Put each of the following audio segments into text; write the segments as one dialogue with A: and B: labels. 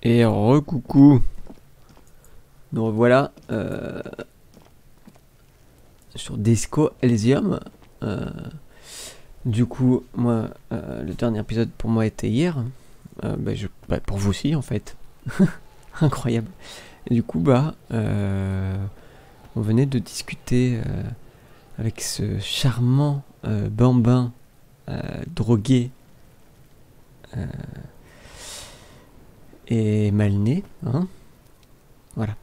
A: Et re-coucou. Nous revoilà sur Disco Elysium. Du coup, moi, le dernier épisode pour moi était hier. Pour vous aussi, en fait. Incroyable. Et du coup, on venait de discuter avec ce charmant bambin drogué et mal né. Hein, voilà.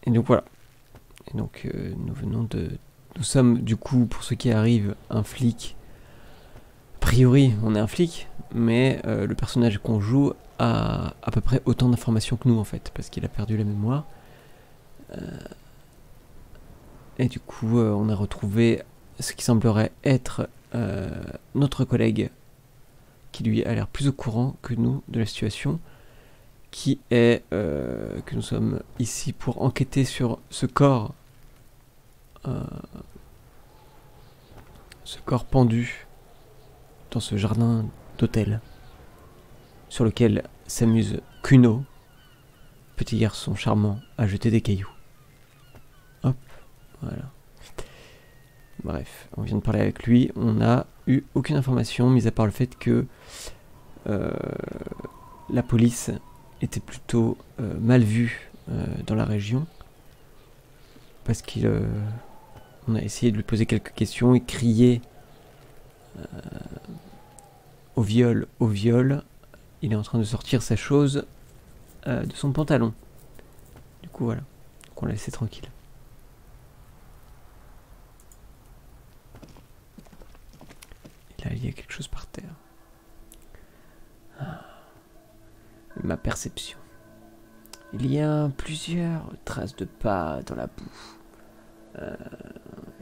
A: Et donc voilà. Et donc nous sommes du coup, pour ceux qui arrivent, un flic. A priori, on est un flic, mais le personnage qu'on joue a à peu près autant d'informations que nous en fait, parce qu'il a perdu la mémoire. Et du coup, on a retrouvé ce qui semblerait être notre collègue, qui lui a l'air plus au courant que nous de la situation, qui est que nous sommes ici pour enquêter sur ce corps pendu dans ce jardin d'hôtel sur lequel s'amuse Kuno, petit garçon charmant, à jeter des cailloux. Hop, voilà. Bref, on vient de parler avec lui, on n'a eu aucune information, mis à part le fait que la police était plutôt mal vue dans la région, parce qu'on a essayé de lui poser quelques questions, il criait au viol, au viol. Il est en train de sortir sa chose de son pantalon. Du coup, voilà. Donc on l'a laissé tranquille. Et là, il y a quelque chose par terre. Ma perception. Il y a plusieurs traces de pas dans la boue.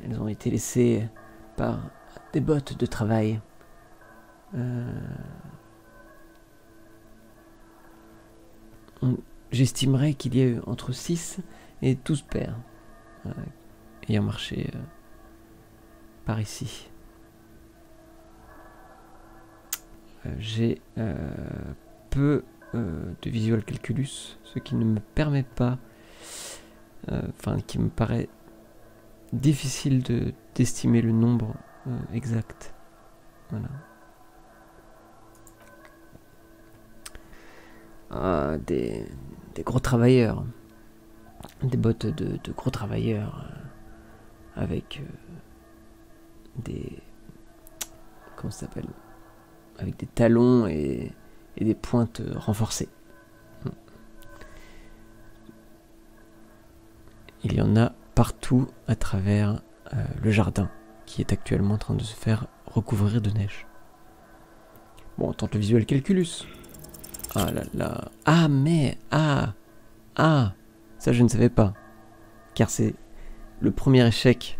A: Elles ont été laissées par des bottes de travail. J'estimerais qu'il y a eu entre 6 et 12 paires ayant marché par ici. J'ai peu de visual calculus, ce qui ne me permet pas, qui me paraît difficile d'estimer le nombre exact. Voilà. Des gros travailleurs, des bottes de gros travailleurs avec des, comment ça s'appelle, avec des talons et des pointes renforcées. Il y en a partout à travers le jardin, qui est actuellement en train de se faire recouvrir de neige. Bon, on tente le visual calculus. Ah là là. Ça je ne savais pas. Car c'est le premier échec.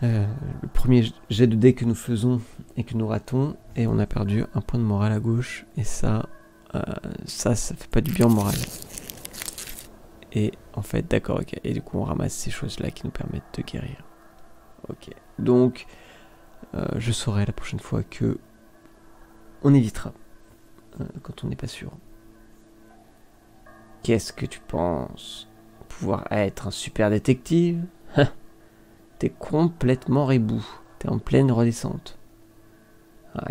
A: Le premier jet de dés que nous faisons et que nous ratons. Et on a perdu un point de morale à gauche. Et ça fait pas du bien au moral. Et en fait, d'accord, ok. Et du coup, on ramasse ces choses-là qui nous permettent de guérir. Ok. Donc, je saurai la prochaine fois que on évitera quand on n'est pas sûr. Qu'est-ce que tu penses? Pouvoir être un super détective? T'es complètement rebou. T'es en pleine redescente.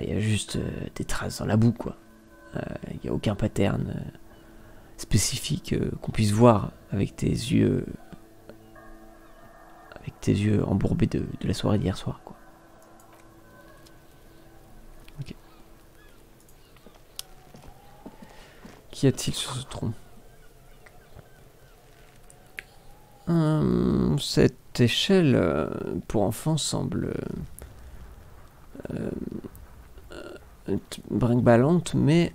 A: Il y a juste des traces dans la boue, quoi. Il n'y a aucun pattern spécifique qu'on puisse voir avec tes yeux embourbés de la soirée d'hier soir, quoi. Ok. Qu'y a-t-il sur ce tronc? Cette échelle pour enfants semble brinque-ballante, mais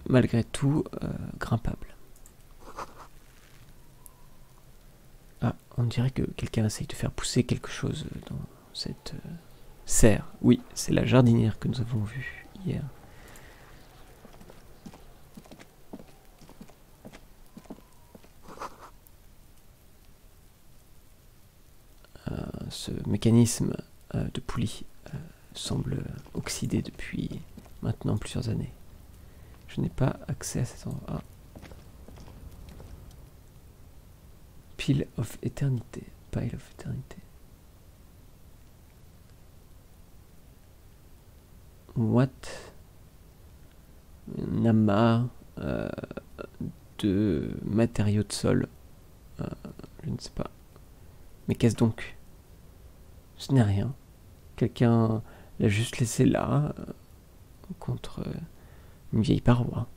A: malgré tout grimpable. Ah, on dirait que quelqu'un essaye de faire pousser quelque chose dans cette serre. Oui, c'est la jardinière que nous avons vue hier. Ce mécanisme de poulie semble oxydé depuis maintenant plusieurs années. Je n'ai pas accès à cet endroit. Ah. Pile of Eternité. Pile of Eternité. What? Un amas de matériaux de sol. Je ne sais pas. Mais qu'est-ce donc? Ce n'est rien. Quelqu'un l'a juste laissé là, contre une vieille paroi.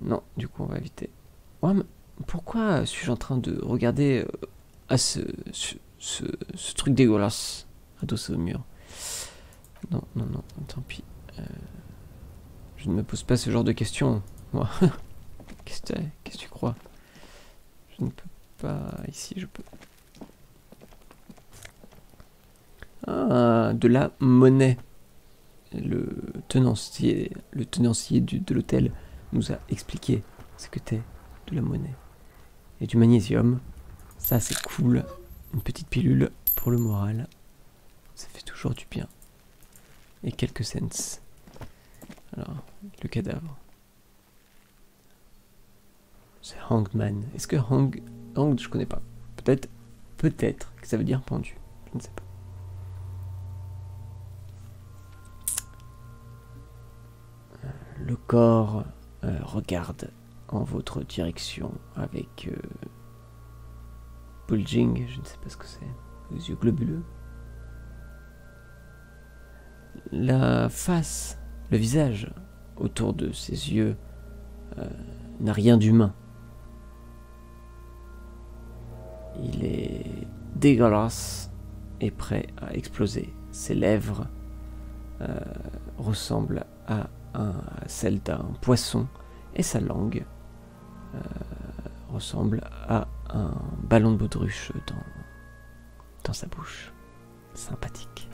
A: Non, du coup on va éviter. Ouais, mais pourquoi suis-je en train de regarder à ce truc dégueulasse adossé au mur? Non, tant pis. Je ne me pose pas ce genre de questions, moi. Qu'est-ce que tu crois? Je ne peux pas... Ici, je peux... Ah, de la monnaie. Le tenancier de l'hôtel nous a expliqué ce que t'es de la monnaie. Et du magnésium. Ça, c'est cool. Une petite pilule pour le moral. Ça fait toujours du bien. Et quelques cents. Alors, le cadavre. C'est Hanged Man. Est-ce que Hanged, je connais pas. Peut-être que ça veut dire pendu. Je ne sais pas. Le corps regarde en votre direction avec bulging, je ne sais pas ce que c'est, les yeux globuleux. La face, le visage autour de ses yeux n'a rien d'humain. Il est dégueulasse et prêt à exploser. Ses lèvres ressemblent à celle d'un poisson et sa langue ressemble à un ballon de baudruche dans sa bouche. Sympathique.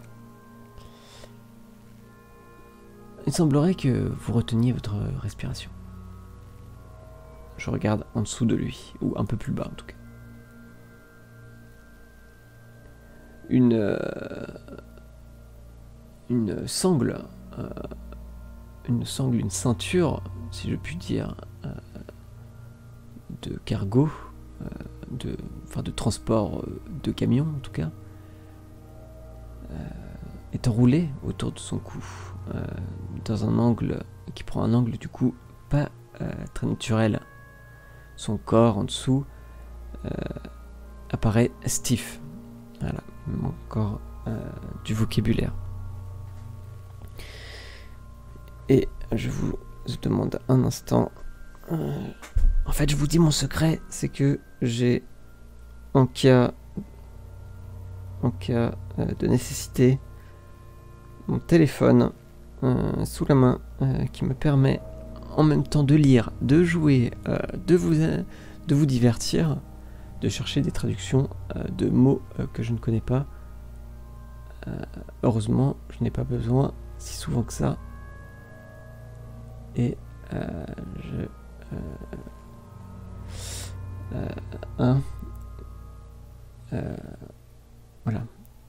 A: Il semblerait que vous reteniez votre respiration. Je regarde en dessous de lui, ou un peu plus bas en tout cas. Une sangle, une ceinture, si je puis dire, de cargo, de transport de camion en tout cas, est enroulée autour de son cou, dans un angle qui prend un angle du coup pas très naturel. Son corps en dessous apparaît stiff. Voilà, encore du vocabulaire. Et je vous demande un instant. En fait, je vous dis mon secret, c'est que j'ai, en cas de nécessité, mon téléphone sous la main qui me permet en même temps de lire, de jouer, de vous divertir, de chercher des traductions de mots que je ne connais pas. Heureusement, je n'ai pas besoin si souvent que ça. Et voilà.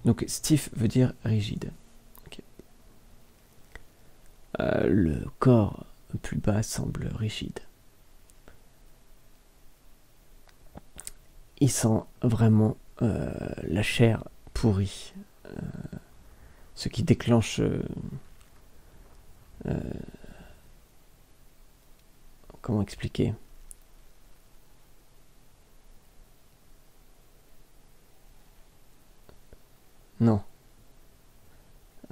A: Donc stiff veut dire rigide. Okay. Le corps plus bas semble rigide. Il sent vraiment la chair pourrie, ce qui déclenche comment expliquer? Non.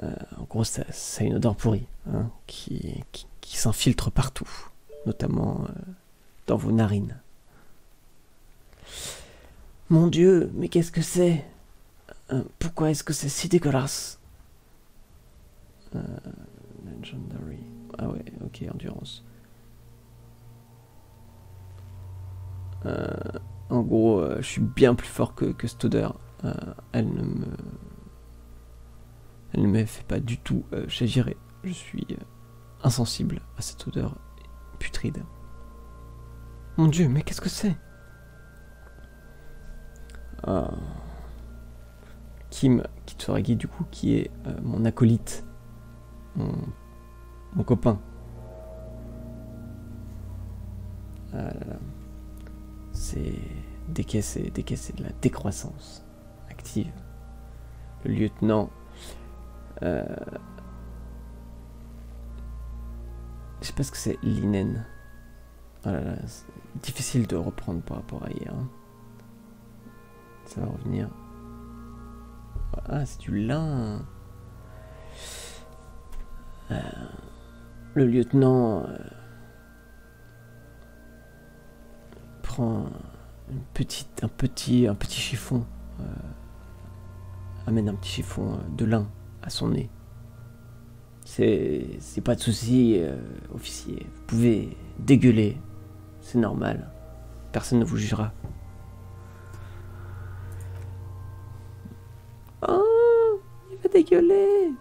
A: En gros, ça a une odeur pourrie, hein, qui s'infiltre partout, notamment dans vos narines. Mon Dieu, mais qu'est-ce que c'est? Pourquoi est-ce que c'est si dégueulasse? Legendary. Ah ouais, ok, endurance. En gros, je suis bien plus fort que cette odeur. Elle ne me fait pas du tout chavirer. Je suis insensible à cette odeur putride. Mon Dieu, mais qu'est-ce que c'est? Kim Kitsuragi, du coup, qui est mon acolyte, mon copain. Ah là là. C'est décaisser de la décroissance active. Le lieutenant, je sais pas ce que c'est, linen. Oh là là, c'est difficile de reprendre par rapport à hier. Hein. Ça va revenir. Ah, c'est du lin. Le lieutenant prend un petit chiffon, amène un petit chiffon de lin à son nez. C'est pas de souci, officier. Vous pouvez dégueuler, c'est normal. Personne ne vous jugera. Oh, il va dégueuler.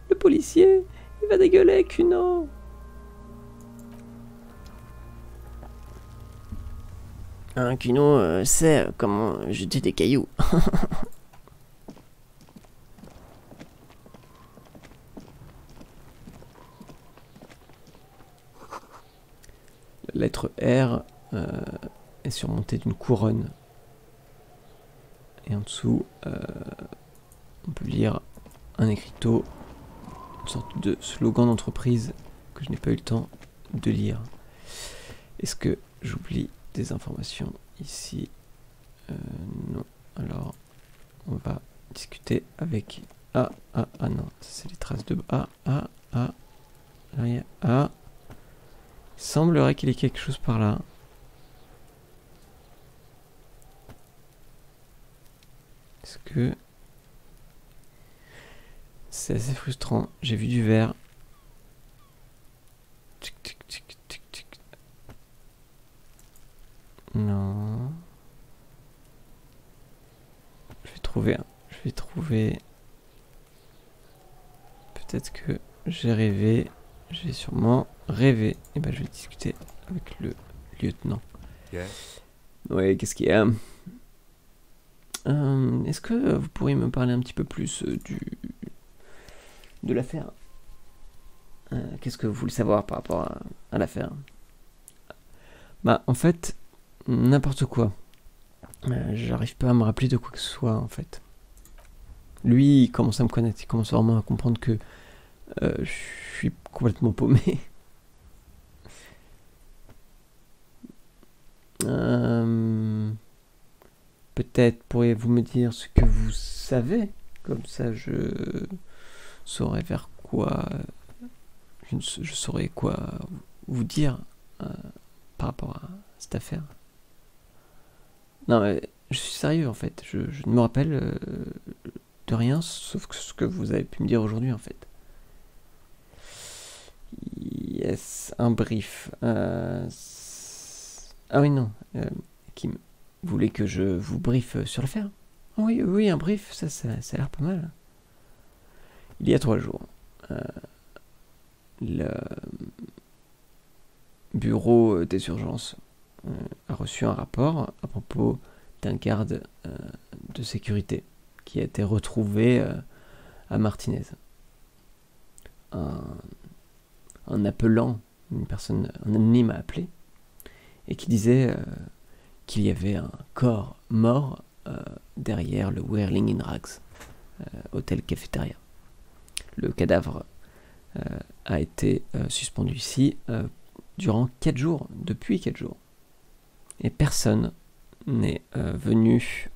A: Le policier, il va dégueuler, Kuno. Kuno sait comment jeter des cailloux. La lettre R est surmontée d'une couronne. Et en dessous, on peut lire un écriteau, une sorte de slogan d'entreprise que je n'ai pas eu le temps de lire. Est-ce que j'oublie des informations ici? Non. Alors, on va discuter avec... Ah non, ça c'est les traces de... Là, il y a... Il semblerait qu'il y ait quelque chose par là. Est-ce que... C'est assez frustrant. J'ai vu du vert. Non. Je vais trouver... Peut-être que j'ai rêvé. J'ai sûrement rêvé. Et ben je vais discuter avec le lieutenant.
B: Yes.
A: Ouais, qu'est-ce qu'il y a? Est-ce que vous pourriez me parler un petit peu plus de l'affaire? Qu'est-ce que vous voulez savoir par rapport à l'affaire? Bah, en fait, n'importe quoi. J'arrive pas à me rappeler de quoi que ce soit, en fait. Lui, il commence à me connaître, il commence vraiment à comprendre que je suis complètement paumé. Peut-être pourriez-vous me dire ce que vous savez, comme ça je saurais vers quoi, je saurais quoi vous dire par rapport à cette affaire. Non, mais je suis sérieux en fait, je ne me rappelle de rien sauf que ce que vous avez pu me dire aujourd'hui en fait. Yes, un brief. Ah oui, non. Kim voulait que je vous briefe sur l'affaire. Oui, un brief, ça a l'air pas mal. Il y a 3 jours, le bureau des urgences a reçu un rapport à propos d'un garde de sécurité qui a été retrouvé à Martinez. Un appelant, une personne, un anonyme a appelé et qui disait qu'il y avait un corps mort derrière le Whirling in Rags, hôtel cafétéria. Le cadavre a été suspendu ici durant 4 jours, depuis 4 jours. Et personne n'est venu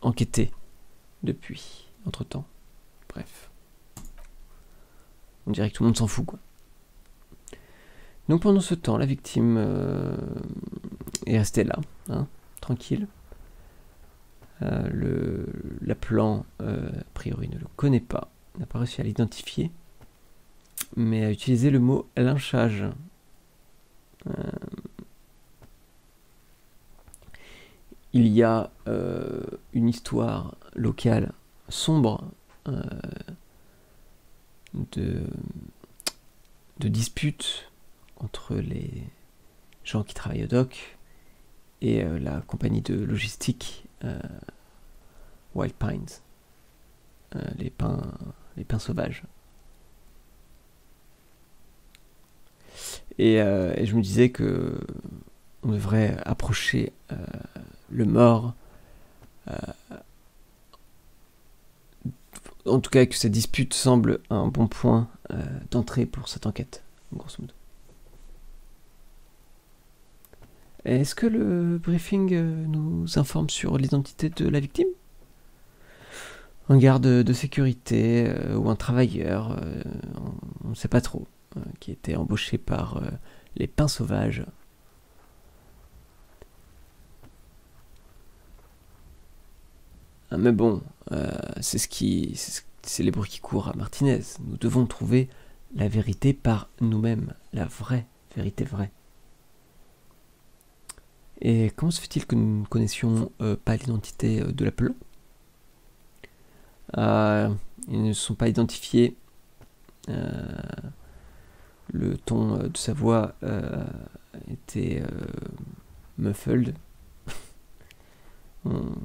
A: enquêter depuis, entre-temps. Bref. On dirait que tout le monde s'en fout, quoi. Donc pendant ce temps, la victime est restée là, hein, tranquille. L'appelant, a priori, ne le connaît pas, n'a pas réussi à l'identifier, mais a utilisé le mot lynchage. Il y a une histoire locale sombre de disputes entre les gens qui travaillent au dock et la compagnie de logistique wild pines, les pins sauvages. Et je me disais que on devrait approcher le mort, en tout cas que cette dispute semble un bon point d'entrée pour cette enquête, grosso modo. Est-ce que le briefing nous informe sur l'identité de la victime ? Un garde de sécurité ou un travailleur, on ne sait pas trop, qui était embauché par les pins sauvages. Mais bon, c'est les bruits qui courent à Martinez. Nous devons trouver la vérité par nous-mêmes, la vraie vérité vraie. Et comment se fait-il que nous ne connaissions pas l'identité de l'appelant ? Ils ne sont pas identifiés. Le ton de sa voix était muffled.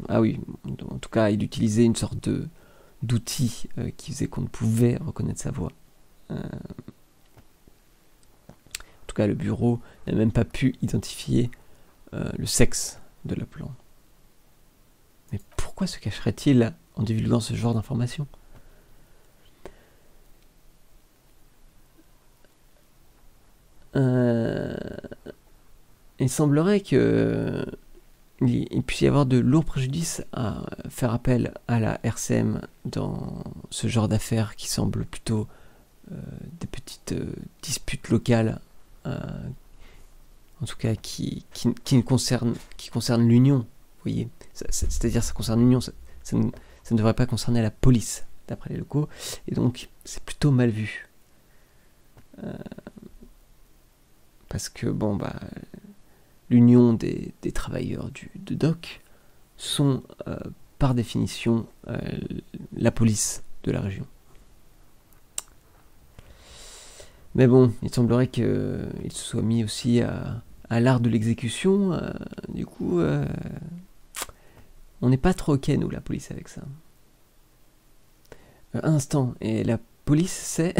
A: Ah oui, en tout cas, il utilisait une sorte d'outil qui faisait qu'on ne pouvait reconnaître sa voix. En tout cas, le bureau n'a même pas pu identifier le sexe de l'appelant. Mais pourquoi se cacherait-il en divulguant ce genre d'informations ? Il semblerait que il puisse y avoir de lourds préjudices à faire appel à la RCM dans ce genre d'affaires qui semblent plutôt des petites disputes locales, en tout cas qui concernent l'Union, vous voyez. C'est-à-dire ça concerne l'Union, ça ne devrait pas concerner la police, d'après les locaux, et donc c'est plutôt mal vu. Parce que bon l'union des travailleurs de dock sont par définition la police de la région. Mais bon, il semblerait qu'il se soit mis aussi à l'art de l'exécution. Du coup, on n'est pas trop ok, nous, la police, avec ça. Un instant, et la police, c'est...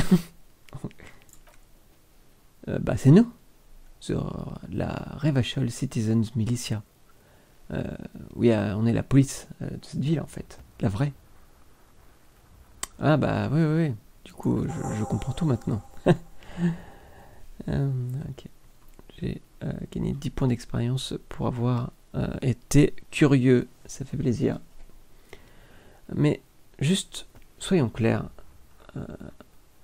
A: c'est nous. Sur la Revachol Citizens Militia. Oui, on est la police de cette ville, en fait. La vraie. Ah oui. Du coup, je comprends tout maintenant. Ok. J'ai gagné 10 points d'expérience pour avoir été curieux. Ça fait plaisir. Mais juste, soyons clairs.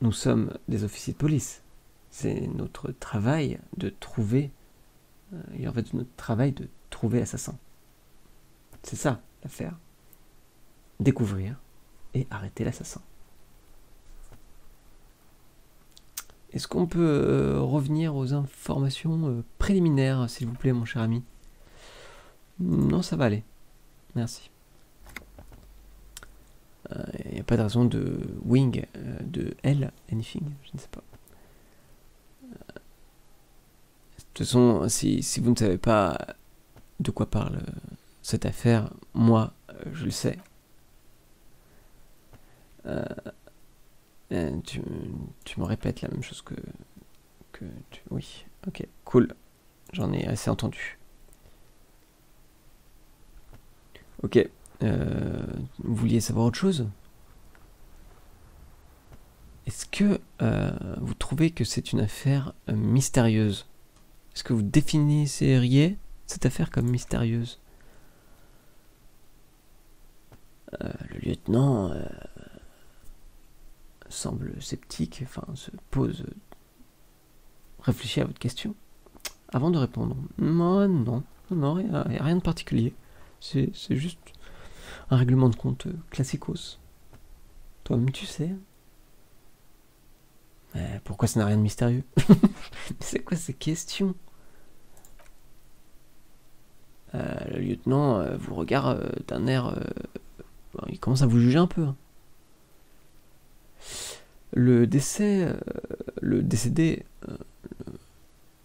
A: Nous sommes des officiers de police. C'est notre travail de trouver... il en fait notre travail de trouver l'assassin. C'est ça, l'affaire. Découvrir et arrêter l'assassin. Est-ce qu'on peut revenir aux informations préliminaires, s'il vous plaît, mon cher ami ? Non, ça va aller. Merci. Il n'y a pas de raison de wing, de L, anything, je ne sais pas. De toute façon, si vous ne savez pas de quoi parle cette affaire, moi, je le sais. Tu me répètes la même chose que oui, ok, cool. J'en ai assez entendu. Ok. Vous vouliez savoir autre chose ? Est-ce que vous trouvez que c'est une affaire mystérieuse ? Est-ce que vous définisseriez cette affaire comme mystérieuse ? Le lieutenant semble sceptique, se pose... Réfléchis à votre question avant de répondre. Non, il n'y a rien de particulier. C'est juste un règlement de compte classicos. Toi-même tu sais. Mais pourquoi ça n'a rien de mystérieux ? C'est quoi ces questions ? Le lieutenant vous regarde d'un air... il commence à vous juger un peu. Hein. Le décédé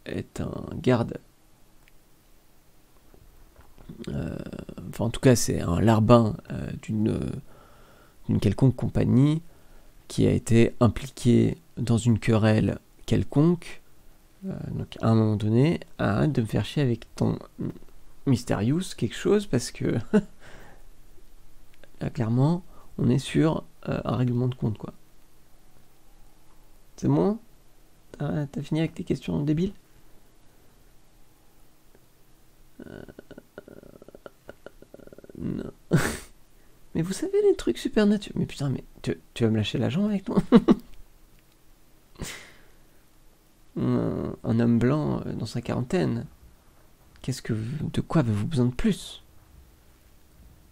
A: est un garde enfin en tout cas c'est un larbin d'une quelconque compagnie qui a été impliqué dans une querelle quelconque. Donc à un moment donné, arrête de me faire chier avec ton Mysterious quelque chose, parce que là, clairement on est sur un règlement de compte, quoi. C'est bon? T'as fini avec tes questions débiles? Non. Mais vous savez les trucs super naturels. Mais putain, mais tu vas me lâcher la jambe avec toi? Un homme blanc dans sa quarantaine. De quoi avez-vous besoin de plus?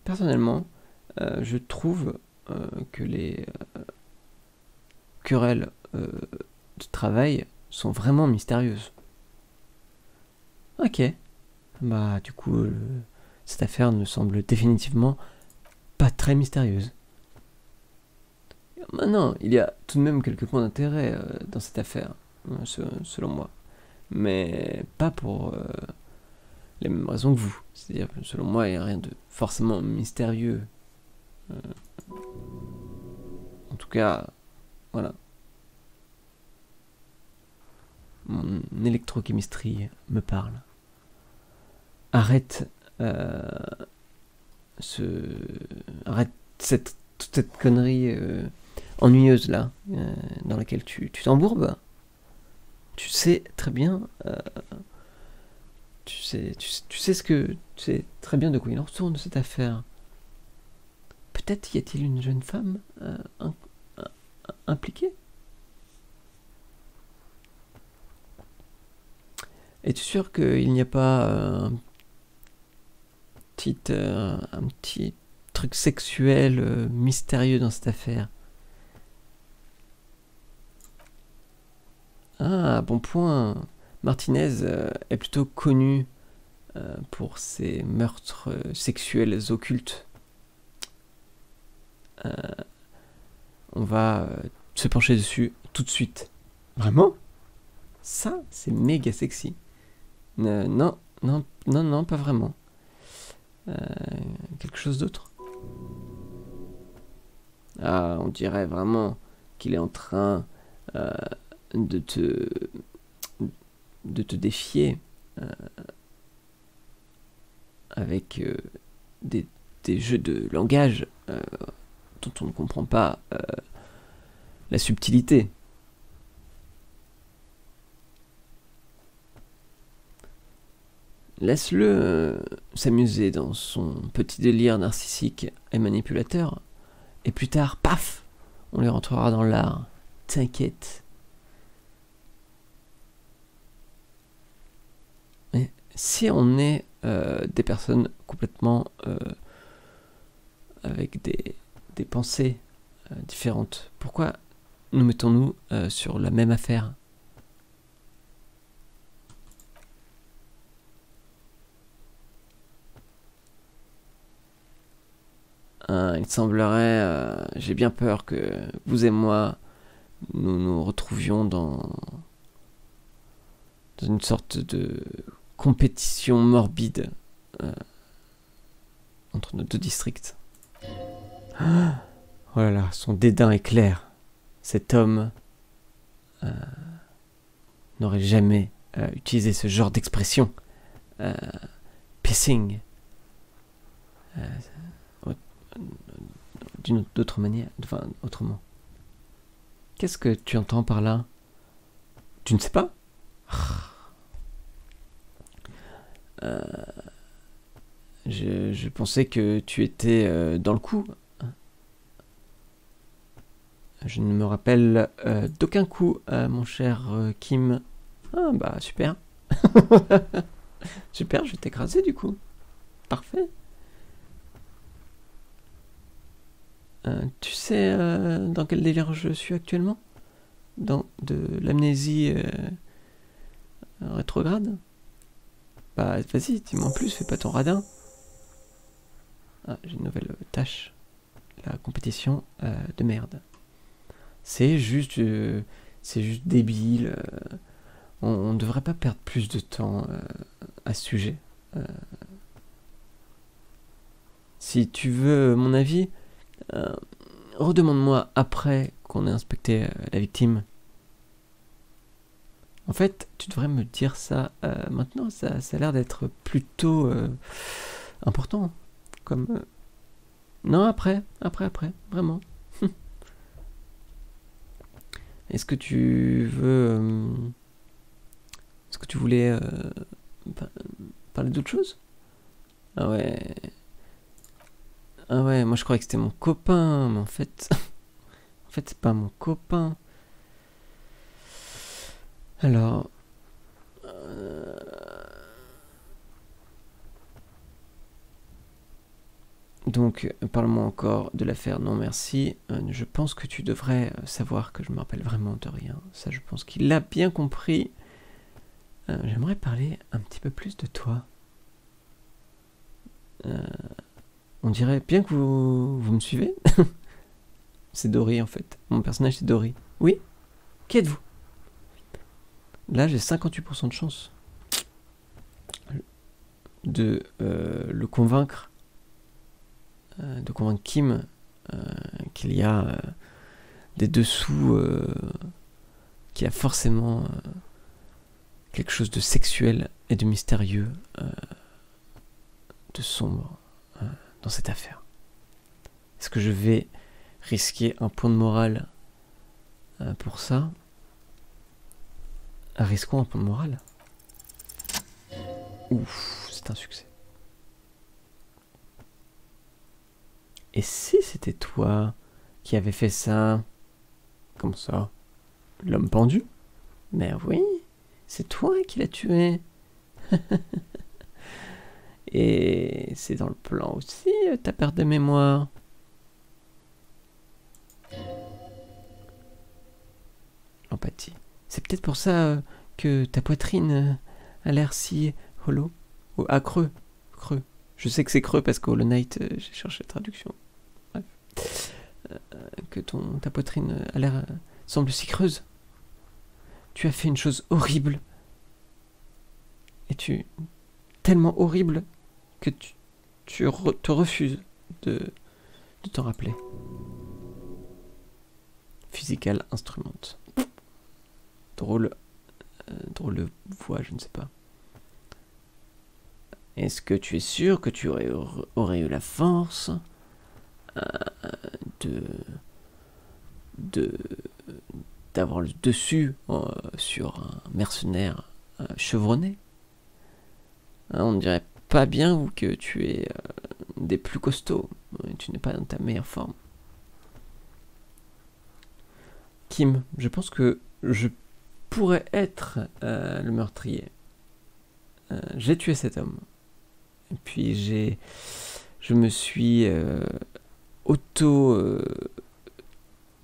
A: Personnellement, je trouve que les querelles de travail sont vraiment mystérieuses. Ok. Bah, du coup, cette affaire ne semble définitivement pas très mystérieuse. Maintenant, il y a tout de même quelques points d'intérêt dans cette affaire, selon moi. Mais pas pour les mêmes raisons que vous. C'est-à-dire, selon moi, il n'y a rien de forcément mystérieux. En tout cas, voilà. Mon électrochimistrie me parle. Arrête toute cette connerie ennuyeuse là, dans laquelle tu t'embourbes. Tu sais très bien, tu sais très bien de quoi il en retourne de cette affaire. Peut-être y a-t-il une jeune femme impliquée? Es-tu sûr qu'il n'y a pas un petit truc sexuel mystérieux dans cette affaire? Ah, bon point. Martinez est plutôt connu pour ses meurtres sexuels occultes. On va se pencher dessus tout de suite. Vraiment? Ça, c'est méga sexy. Non, pas vraiment. Quelque chose d'autre? Ah, on dirait vraiment qu'il est en train de te défier avec des jeux de langage dont on ne comprend pas la subtilité. Laisse-le s'amuser dans son petit délire narcissique et manipulateur, et plus tard, paf, on lui rentrera dans l'art. T'inquiète. Mais si on est des personnes complètement avec des pensées différentes, pourquoi nous mettons-nous sur la même affaire? Il semblerait, j'ai bien peur que vous et moi, nous nous retrouvions dans une sorte de compétition morbide entre nos deux districts. Oh là là, son dédain est clair. Cet homme n'aurait jamais utilisé ce genre d'expression. Pissing. D'une autre manière, enfin autrement. Qu'est-ce que tu entends par là? Tu ne sais pas? Je pensais que tu étais dans le coup. Je ne me rappelle d'aucun coup, mon cher Kim. Ah bah super. Super, je vais t'écraser du coup. Parfait. Tu sais dans quel délire je suis actuellement? Dans de l'amnésie rétrograde? Bah vas-y, dis-moi en plus, fais pas ton radin. Ah, j'ai une nouvelle tâche. La compétition de merde. C'est juste débile. On ne devrait pas perdre plus de temps à ce sujet. Si tu veux mon avis, redemande-moi après qu'on ait inspecté la victime. En fait, tu devrais me dire ça maintenant, ça a l'air d'être plutôt important. Comme... Non, après, vraiment. Est-ce que tu veux... Est-ce que tu voulais parler d'autre chose? Ah ouais... Ah ouais, moi je croyais que c'était mon copain, mais en fait... en fait, c'est pas mon copain. Alors... Donc, parle-moi encore de l'affaire Non Merci. Je pense que tu devrais savoir que je me rappelle vraiment de rien. Ça, je pense qu'il l'a bien compris. J'aimerais parler un petit peu plus de toi. On dirait bien que vous me suivez. C'est Dory en fait. Mon personnage c'est Dory. Oui? Qui êtes-vous? Là j'ai 58% de chance de le convaincre. De convaincre Kim qu'il y a des dessous, qu'il y a forcément quelque chose de sexuel et de mystérieux, de sombre dans cette affaire. Est-ce que je vais risquer un point de morale pour ça? Risquons un point de morale. Ouf, c'est un succès. Et si c'était toi qui avais fait ça? Comme ça? L'homme pendu? Mais oui, c'est toi qui l'as tué. Et c'est dans le plan aussi, ta perte de mémoire. L'empathie. C'est peut-être pour ça que ta poitrine a l'air si hollow. Ah, creux. Je sais que c'est creux parce qu'au Hollow Knight, j'ai cherché la traduction. Bref. Que ta poitrine a l'air semble si creuse. Tu as fait une chose horrible. Et tellement horrible que tu te refuses de t'en rappeler. Physical instrument. Drôle de voix, je ne sais pas. Est-ce que tu es sûr que tu aurais eu la force d'avoir le dessus sur un mercenaire chevronné? On ne dirait pas bien que tu es des plus costauds. Tu n'es pas dans ta meilleure forme. Kim, je pense que je pourrais être le meurtrier. J'ai tué cet homme. Et puis je me suis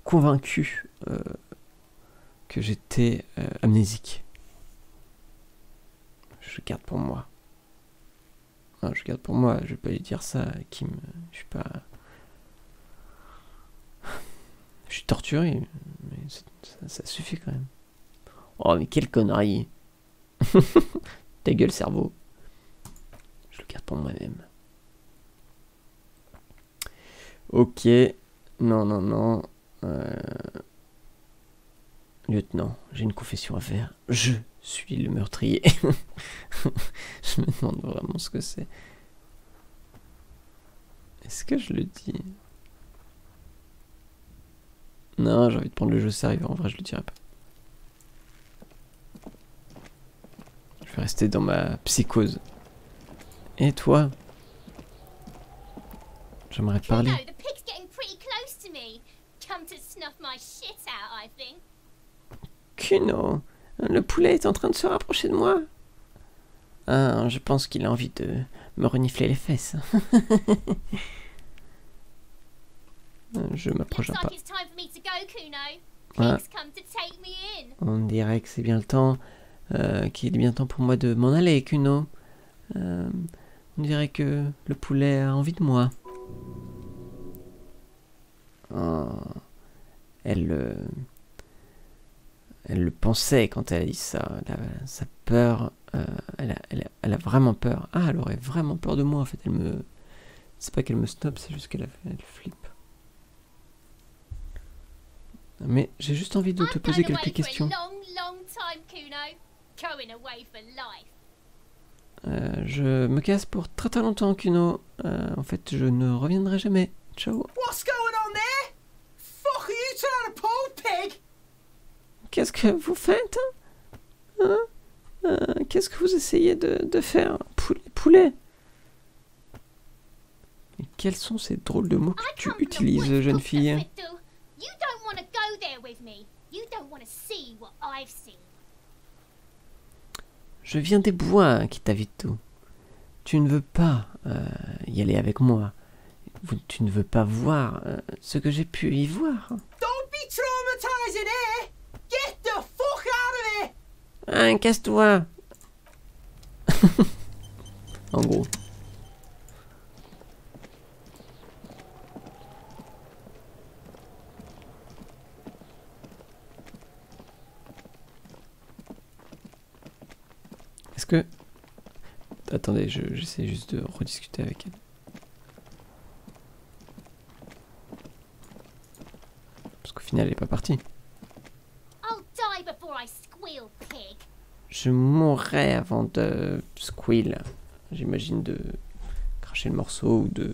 A: convaincu que j'étais amnésique. Je garde pour moi. Non, je garde pour moi, je vais pas lui dire ça, Kim. Je suis pas... Je suis torturé, mais ça suffit quand même. Oh, mais quelle connerie. Ta gueule, cerveau. Je le garde pour moi-même. Ok. Non. Lieutenant, j'ai une confession à faire. Je suis le meurtrier. Je me demande vraiment ce que c'est. Est-ce que je le dis? Non, j'ai envie de prendre le jeu sérieux. En vrai, je le dirai pas. Je vais rester dans ma psychose. Et toi? J'aimerais te parler. Kuno, le poulet est en train de se rapprocher de moi. Ah, je pense qu'il a envie de me renifler les fesses. Je m'approche un pas. Ah. On dirait que c'est bien le temps, qu'il est bien temps pour moi de m'en aller, Kuno. On dirait que le poulet a envie de moi. Oh. Elle le pensait quand elle a dit ça. Sa peur, elle a vraiment peur. Ah, elle aurait vraiment peur de moi en fait. Elle me C'est pas qu'elle me snob, c'est juste elle flippe. Mais j'ai juste envie de te poser quelques questions. Je me casse pour très très longtemps, Kuno. En fait, je ne reviendrai jamais. Ciao.
B: What's going on there? Fuck are you trying to pull, pig?
A: Qu'est-ce que vous faites? Hein? Qu'est-ce que vous essayez de faire? Poulet. Mais quels sont ces drôles de mots que tu utilises, jeune fille? Je viens des bois, Kitavito. Tu ne veux pas y aller avec moi. Tu ne veux pas voir ce que j'ai pu y voir.
B: Don't be traumatizing here! Get the fuck out of here!
A: Ah, casse-toi. En gros. Est-ce que... Attendez, j'essaie juste de rediscuter avec elle. Parce qu'au final, elle est pas partie. Je mourrai avant de squeal. J'imagine de cracher le morceau ou de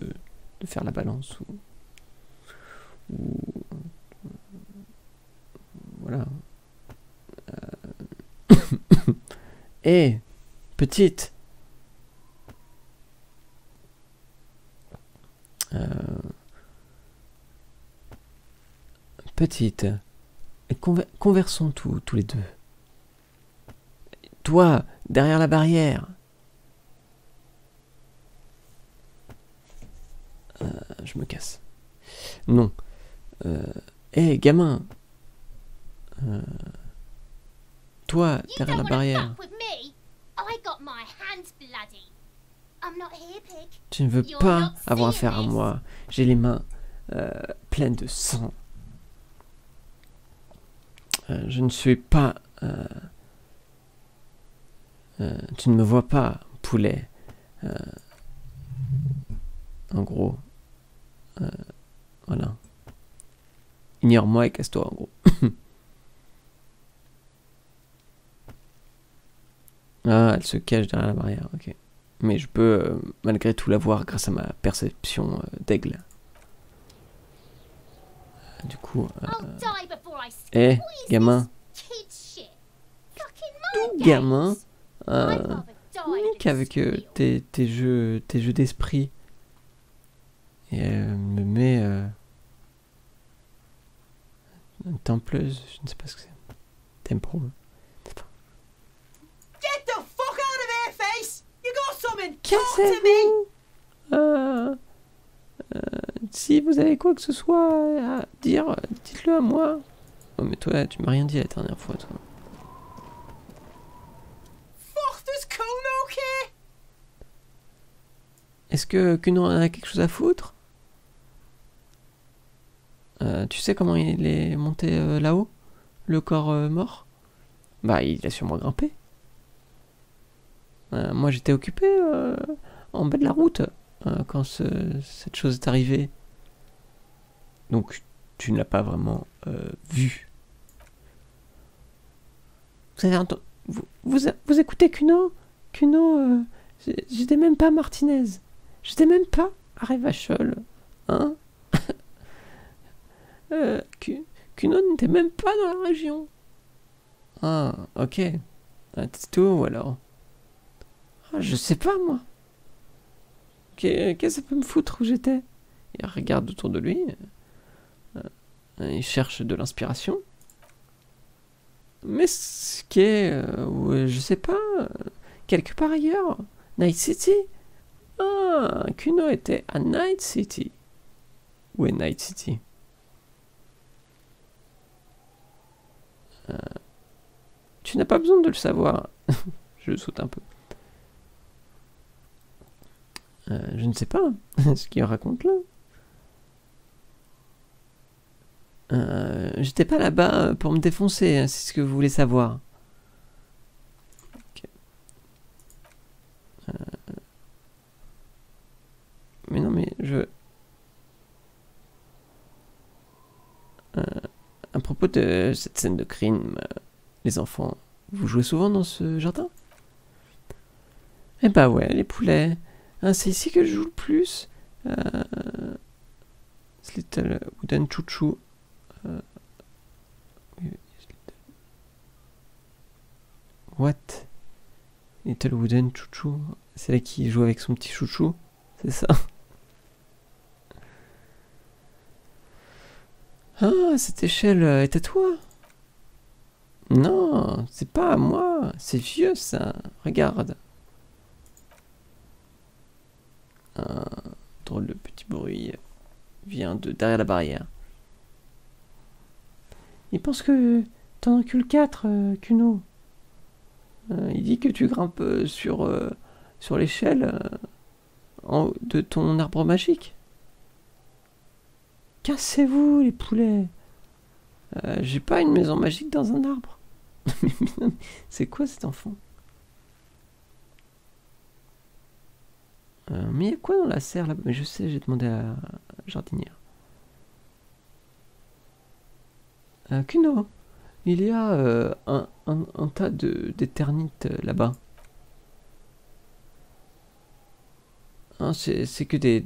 A: faire la balance ou voilà. Hé, petite. Petite. Conversons tous les deux. Toi, derrière la barrière. Je me casse. Non. Hé, gamin. Toi, derrière la barrière. Tu ne veux pas avoir affaire à moi. J'ai les mains pleines de sang. Je ne suis pas... tu ne me vois pas, poulet. En gros. Voilà. Ignore-moi et casse-toi, en gros. Ah, elle se cache derrière la barrière, ok. Mais je peux malgré tout la voir grâce à ma perception d'aigle. Du coup... Hé, gamin. Tout gamin. Qu'avec tes jeux d'esprit. Et elle me met... une templeuse, je ne sais pas ce que c'est. Temple.
B: Get the fuck out of here, face! You got something? Talk to me!
A: Si vous avez quoi que ce soit à dire, dites-le à moi. Oh mais toi, tu m'as rien dit la dernière fois, toi.
B: Fuck, does Kuno care?
A: Est-ce que Kuno en a quelque chose à foutre? Tu sais comment il est monté là-haut? Le corps mort? Bah, il a sûrement grimpé. Moi, j'étais occupé en bas de la route quand cette chose est arrivée. Donc, tu ne l'as pas vraiment vu. Vous avez entendu... Vous écoutez Kuno? Kuno, j'étais même pas à Martinez. J'étais même pas à Revachol. Hein? Kuno n'était même pas dans la région. Ah, ok. C'est tout, ou alors? Ah, je sais pas, moi. Qu'est-ce que ça peut me foutre où j'étais? Il regarde autour de lui. Il cherche de l'inspiration. Mais ce qui est... je sais pas... quelque part ailleurs. Night City. Ah, Kuno était à Night City. Où est Night City? Tu n'as pas besoin de le savoir. Je saute un peu. Je ne sais pas ce qu'il raconte là. J'étais pas là-bas pour me défoncer, hein, c'est ce que vous voulez savoir. Okay. Mais non, mais propos de cette scène de crime, les enfants, vous jouez souvent dans ce jardin? Eh bah ouais, les poulets. Hein, c'est ici que je joue le plus. Little Wooden Chouchou. What? Little Wooden Chouchou. C'est là qui joue avec son petit chouchou. C'est ça? Ah, cette échelle est à toi? Non, c'est pas à moi. C'est vieux ça. Regarde. Un drôle de petit bruit vient de derrière la barrière. Il pense que t'en encules 4, Kuno. Il dit que tu grimpes sur l'échelle de ton arbre magique. Cassez-vous, les poulets. J'ai pas une maison magique dans un arbre. C'est quoi cet enfant? Mais il y a quoi dans la serre là-bas? Mais je sais, j'ai demandé à la jardinière. Kuno, il y a un tas d'éternites là-bas. Hein, c'est que des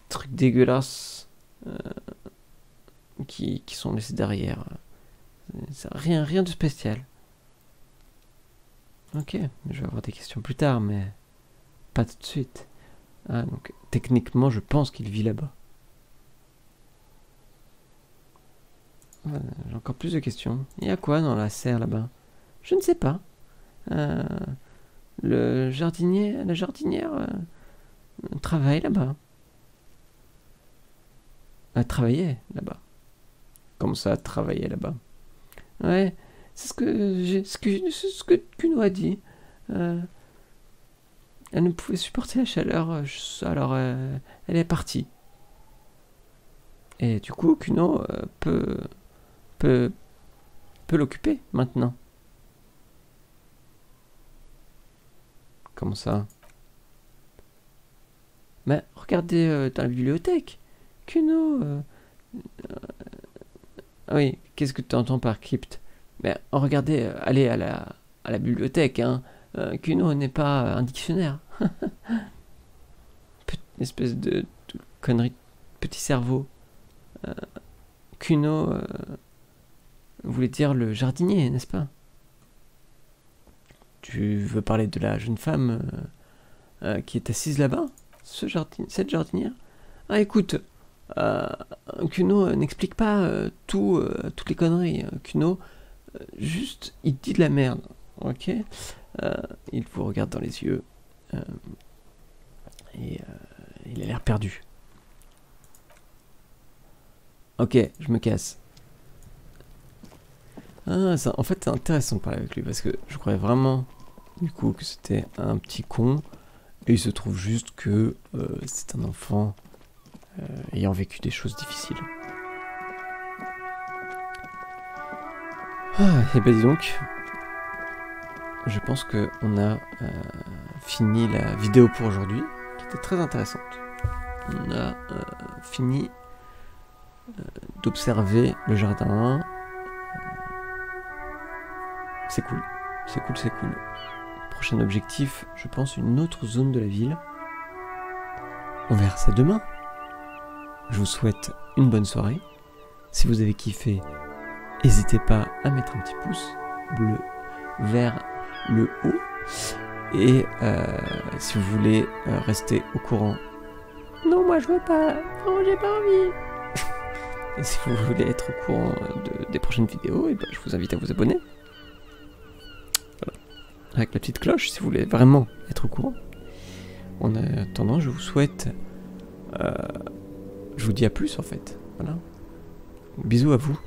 A: trucs dégueulasses qui sont laissés derrière. Rien de spécial. Ok, je vais avoir des questions plus tard, mais pas tout de suite. Ah, donc techniquement, je pense qu'il vit là-bas. Voilà, j'ai encore plus de questions. Il y a quoi dans la serre là-bas? Je ne sais pas. La jardinière travaille là-bas. Elle travaillait là-bas. Comme ça, travaillait là-bas. Ouais, c'est ce que Kuno a dit. Elle ne pouvait supporter la chaleur, alors elle est partie. Et du coup, Kuno peut l'occuper maintenant. Comment ça? Mais regardez dans la bibliothèque. Kuno... Ah oui, qu'est-ce que tu entends par crypte? Mais regardez, allez à la bibliothèque, hein. Kuno n'est pas un dictionnaire. Espèce de connerie, petit cerveau. Kuno voulait dire le jardinier, n'est-ce pas? Tu veux parler de la jeune femme qui est assise là-bas? Cette jardinière? Ah écoute, Kuno n'explique pas toutes les conneries. Kuno, juste, il dit de la merde. Ok? Il vous regarde dans les yeux. Et il a l'air perdu. Ok, je me casse. Ah, ça, en fait, c'est intéressant de parler avec lui parce que je croyais vraiment, du coup, que c'était un petit con. Et il se trouve juste que c'est un enfant ayant vécu des choses difficiles. Ah, et ben dis donc, je pense qu'on a fini la vidéo pour aujourd'hui, qui était très intéressante. On a fini d'observer le jardin. C'est cool, c'est cool, c'est cool. Prochain objectif, je pense une autre zone de la ville. On verra ça demain. Je vous souhaite une bonne soirée. Si vous avez kiffé, n'hésitez pas à mettre un petit pouce bleu vers le haut. Et si vous voulez rester au courant... Non, moi je veux pas. Non, j'ai pas envie. Et si vous voulez être au courant des prochaines vidéos, et ben, je vous invite à vous abonner. Voilà. Avec la petite cloche, si vous voulez vraiment être au courant. En attendant, je vous souhaite... je vous dis à plus en fait. Voilà. Bisous à vous.